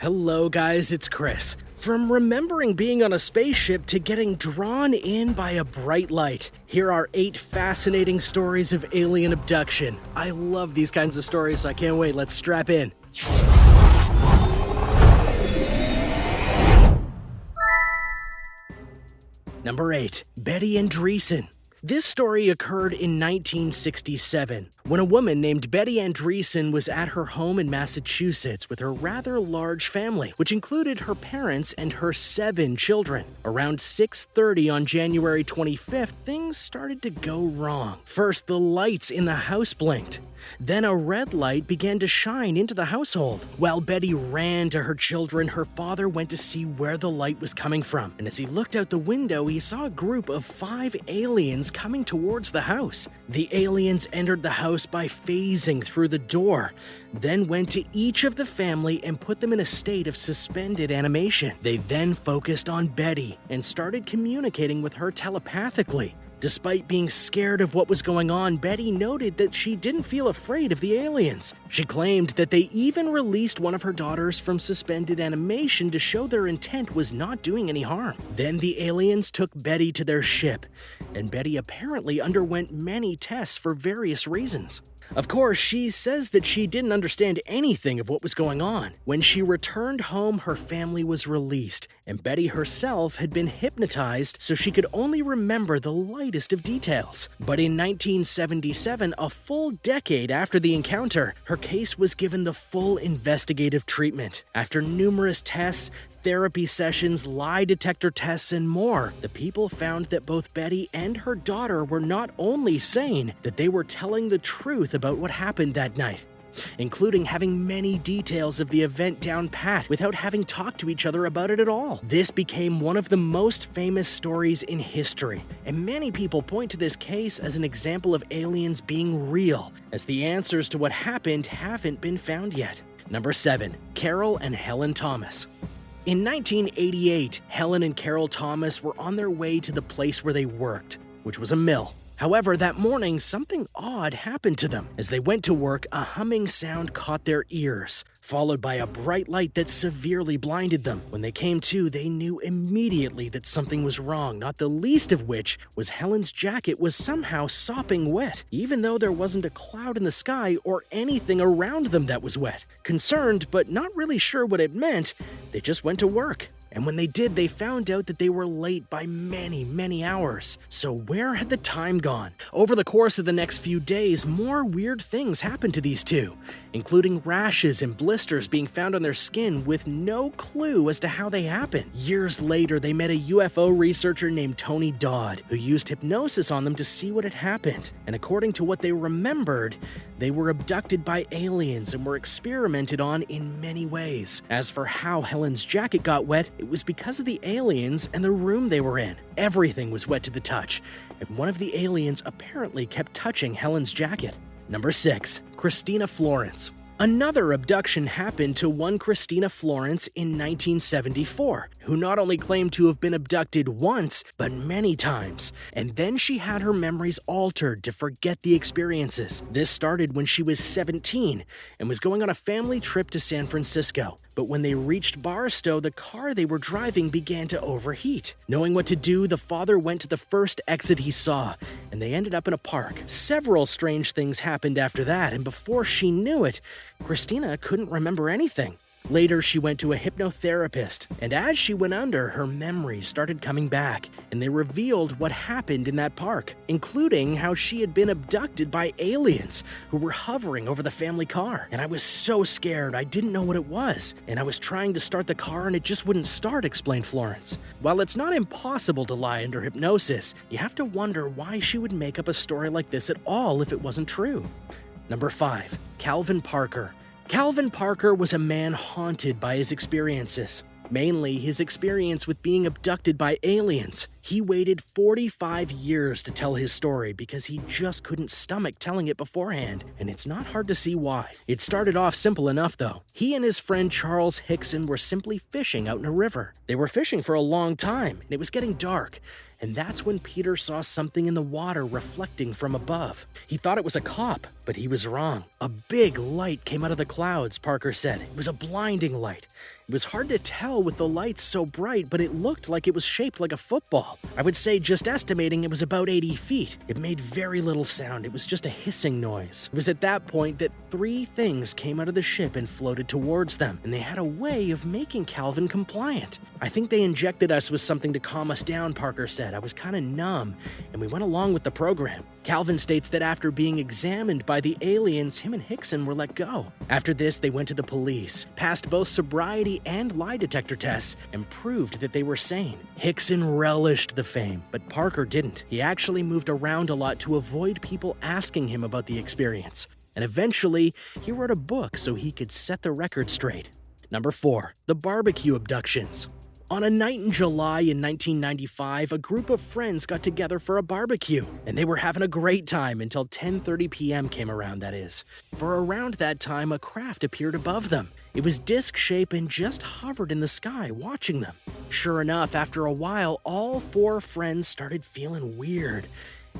Hello guys, it's Chris. From remembering being on a spaceship to getting drawn in by a bright light, here are 8 fascinating stories of alien abduction. I love these kinds of stories, so I can't wait. Let's strap in. Number 8. Betty Andreasson. This story occurred in 1967, when a woman named Betty Andreasson was at her home in Massachusetts with her rather large family, which included her parents and her 7 children. Around 6:30 on January 25th, things started to go wrong. First, the lights in the house blinked. Then a red light began to shine into the household. While Betty ran to her children, her father went to see where the light was coming from. And as he looked out the window, he saw a group of 5 aliens coming towards the house. The aliens entered the house by phasing through the door, then went to each of the family and put them in a state of suspended animation. They then focused on Betty and started communicating with her telepathically. Despite being scared of what was going on, Betty noted that she didn't feel afraid of the aliens. She claimed that they even released one of her daughters from suspended animation to show their intent was not doing any harm. Then the aliens took Betty to their ship, and Betty apparently underwent many tests for various reasons. Of course, she says that she didn't understand anything of what was going on. When she returned home, her family was released, and Betty herself had been hypnotized so she could only remember the lightest of details. But in 1977, a full decade after the encounter, her case was given the full investigative treatment. After numerous tests, therapy sessions, lie detector tests, and more, the people found that both Betty and her daughter were not only sane, that they were telling the truth about what happened that night, including having many details of the event down pat without having talked to each other about it at all. This became one of the most famous stories in history, and many people point to this case as an example of aliens being real, as the answers to what happened haven't been found yet. Number 7. Carroll and Helen Thomas. In 1988, Helen and Carol Thomas were on their way to the place where they worked, which was a mill. However, that morning, something odd happened to them. As they went to work, a humming sound caught their ears, followed by a bright light that severely blinded them. When they came to, they knew immediately that something was wrong, not the least of which was Helen's jacket was somehow sopping wet, even though there wasn't a cloud in the sky or anything around them that was wet. Concerned, but not really sure what it meant, they just went to work. And when they did, they found out that they were late by many hours. So where had the time gone? Over the course of the next few days, more weird things happened to these two, including rashes and blisters being found on their skin with no clue as to how they happened. Years later, they met a UFO researcher named Tony Dodd, who used hypnosis on them to see what had happened. And according to what they remembered, they were abducted by aliens and were experimented on in many ways. As for how Helen's jacket got wet, it was because of the aliens and the room they were in. Everything was wet to the touch, and one of the aliens apparently kept touching Helen's jacket. Number 6. Christina Florence. Another abduction happened to one Christina Florence in 1974, who not only claimed to have been abducted once, but many times. And then she had her memories altered to forget the experiences. This started when she was 17 and was going on a family trip to San Francisco. But when they reached Barstow, the car they were driving began to overheat. Knowing what to do, the father went to the first exit he saw, and they ended up in a park. Several strange things happened after that, and before she knew it, Christina couldn't remember anything. Later, she went to a hypnotherapist, and as she went under, her memories started coming back, and they revealed what happened in that park, including how she had been abducted by aliens who were hovering over the family car. And I was so scared, I didn't know what it was, and I was trying to start the car and it just wouldn't start, explained Florence. While it's not impossible to lie under hypnosis, you have to wonder why she would make up a story like this at all if it wasn't true. Number 5. Calvin Parker. Calvin Parker was a man haunted by his experiences, mainly his experience with being abducted by aliens. He waited 45 years to tell his story because he just couldn't stomach telling it beforehand, and it's not hard to see why. It started off simple enough though. He and his friend Charles Hickson were simply fishing out in a river. They were fishing for a long time, and it was getting dark, and that's when Peter saw something in the water reflecting from above. He thought it was a cop, but he was wrong. A big light came out of the clouds, Parker said. It was a blinding light. It was hard to tell with the lights so bright, but it looked like it was shaped like a football. I would say, just estimating, it was about 80 feet. It made very little sound. It was just a hissing noise. It was at that point that 3 things came out of the ship and floated towards them, and they had a way of making Calvin compliant. I think they injected us with something to calm us down, Parker said. I was kind of numb, and we went along with the program. Calvin states that after being examined by the aliens, him and Hickson were let go. After this, they went to the police, passed both sobriety and lie detector tests, and proved that they were sane. Hickson relished the fame, but Parker didn't. He actually moved around a lot to avoid people asking him about the experience. And eventually, he wrote a book so he could set the record straight. Number 4. The BBQ Abductions. On a night in July in 1995, a group of friends got together for a barbecue, and they were having a great time until 10:30 p.m. came around, that is. For around that time, a craft appeared above them. It was disc-shaped and just hovered in the sky, watching them. Sure enough, after a while, all 4 friends started feeling weird,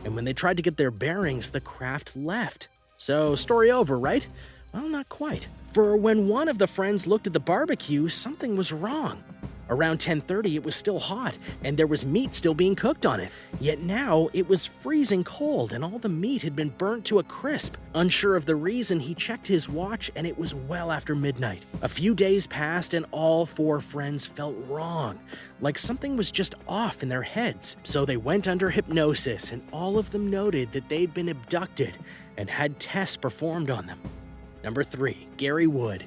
and when they tried to get their bearings, the craft left. So, story over, right? Well, not quite. For when one of the friends looked at the barbecue, something was wrong. Around 10:30, it was still hot, and there was meat still being cooked on it. Yet now, it was freezing cold, and all the meat had been burnt to a crisp. Unsure of the reason, he checked his watch, and it was well after midnight. A few days passed, and all 4 friends felt wrong, like something was just off in their heads. So they went under hypnosis, and all of them noted that they'd been abducted and had tests performed on them. Number 3. Gary Wood.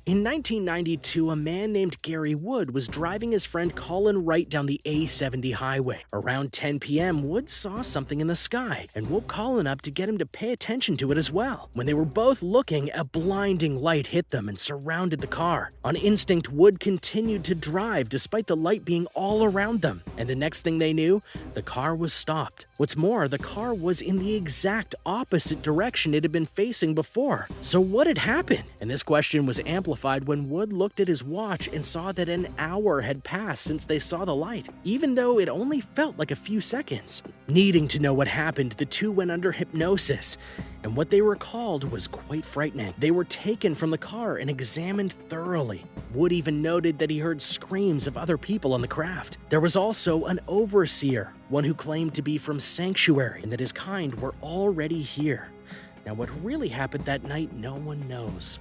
In 1992, a man named Gary Wood was driving his friend Colin Wright down the A70 highway. Around 10 p.m., Wood saw something in the sky and woke Colin up to get him to pay attention to it as well. When they were both looking, a blinding light hit them and surrounded the car. On instinct, Wood continued to drive despite the light being all around them. And the next thing they knew, the car was stopped. What's more, the car was in the exact opposite direction it had been facing before. So what had happened? And this question was amplified when Wood looked at his watch and saw that an hour had passed since they saw the light, even though it only felt like a few seconds. Needing to know what happened, the two went under hypnosis, and what they recalled was quite frightening. They were taken from the car and examined thoroughly. Wood even noted that he heard screams of other people on the craft. There was also an overseer, one who claimed to be from Sanctuary, and that his kind were already here. Now, what really happened that night, no one knows.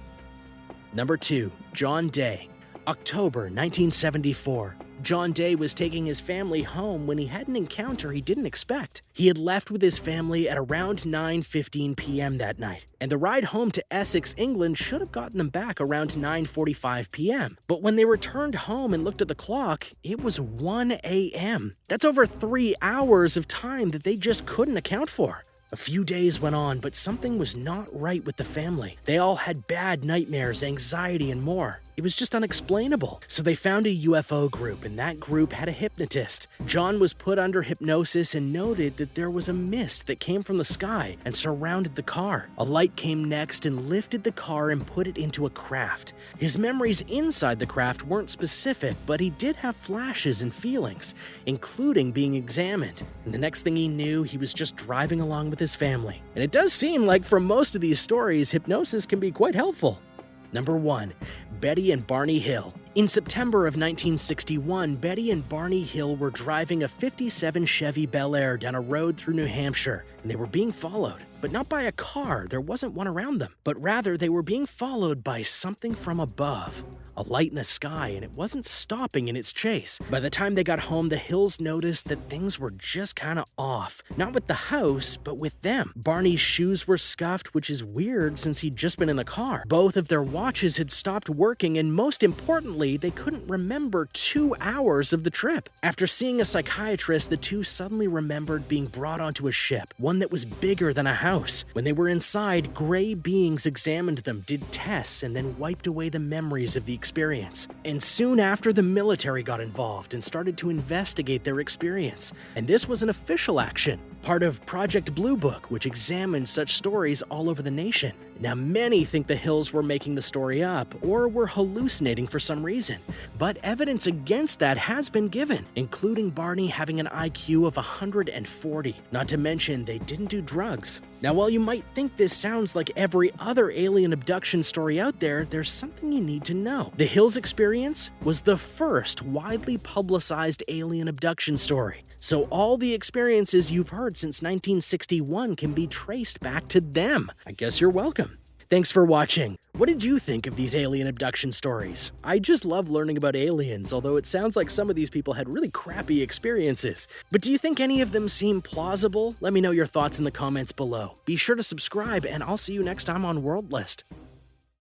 Number 2. John Day. October 1974. John Day was taking his family home when he had an encounter he didn't expect. He had left with his family at around 9:15 p.m. that night, and the ride home to Essex, England should have gotten them back around 9:45 p.m. But when they returned home and looked at the clock, it was 1 a.m. That's over 3 hours of time that they just couldn't account for. A few days went on, but something was not right with the family. They all had bad nightmares, anxiety, and more. It was just unexplainable. So they found a UFO group, and that group had a hypnotist. John was put under hypnosis and noted that there was a mist that came from the sky and surrounded the car. A light came next and lifted the car and put it into a craft. His memories inside the craft weren't specific, but he did have flashes and feelings, including being examined. And the next thing he knew, he was just driving along with his family. And it does seem like for most of these stories, hypnosis can be quite helpful. Number 1. Betty and Barney Hill. In September of 1961, Betty and Barney Hill were driving a 57 Chevy Bel Air down a road through New Hampshire, and they were being followed. But not by a car, there wasn't one around them, but rather they were being followed by something from above. A light in the sky, and it wasn't stopping in its chase. By the time they got home, the Hills noticed that things were just kind of off. Not with the house, but with them. Barney's shoes were scuffed, which is weird since he'd just been in the car. Both of their watches had stopped working, and most importantly, they couldn't remember 2 hours of the trip. After seeing a psychiatrist, the two suddenly remembered being brought onto a ship, one that was bigger than a house. When they were inside, gray beings examined them, did tests, and then wiped away the memories of the experience. And soon after, the military got involved and started to investigate their experience. And this was an official action. part of Project Blue Book, which examined such stories all over the nation. Now, many think the Hills were making the story up or were hallucinating for some reason, but evidence against that has been given, including Barney having an IQ of 140, not to mention they didn't do drugs. Now, while you might think this sounds like every other alien abduction story out there, there's something you need to know. The Hills experience was the first widely publicized alien abduction story, so all the experiences you've heard since 1961 can be traced back to them. I guess you're welcome. Thanks for watching. What did you think of these alien abduction stories? I just love learning about aliens, although it sounds like some of these people had really crappy experiences. But do you think any of them seem plausible? Let me know your thoughts in the comments below. Be sure to subscribe, and I'll see you next time on World List.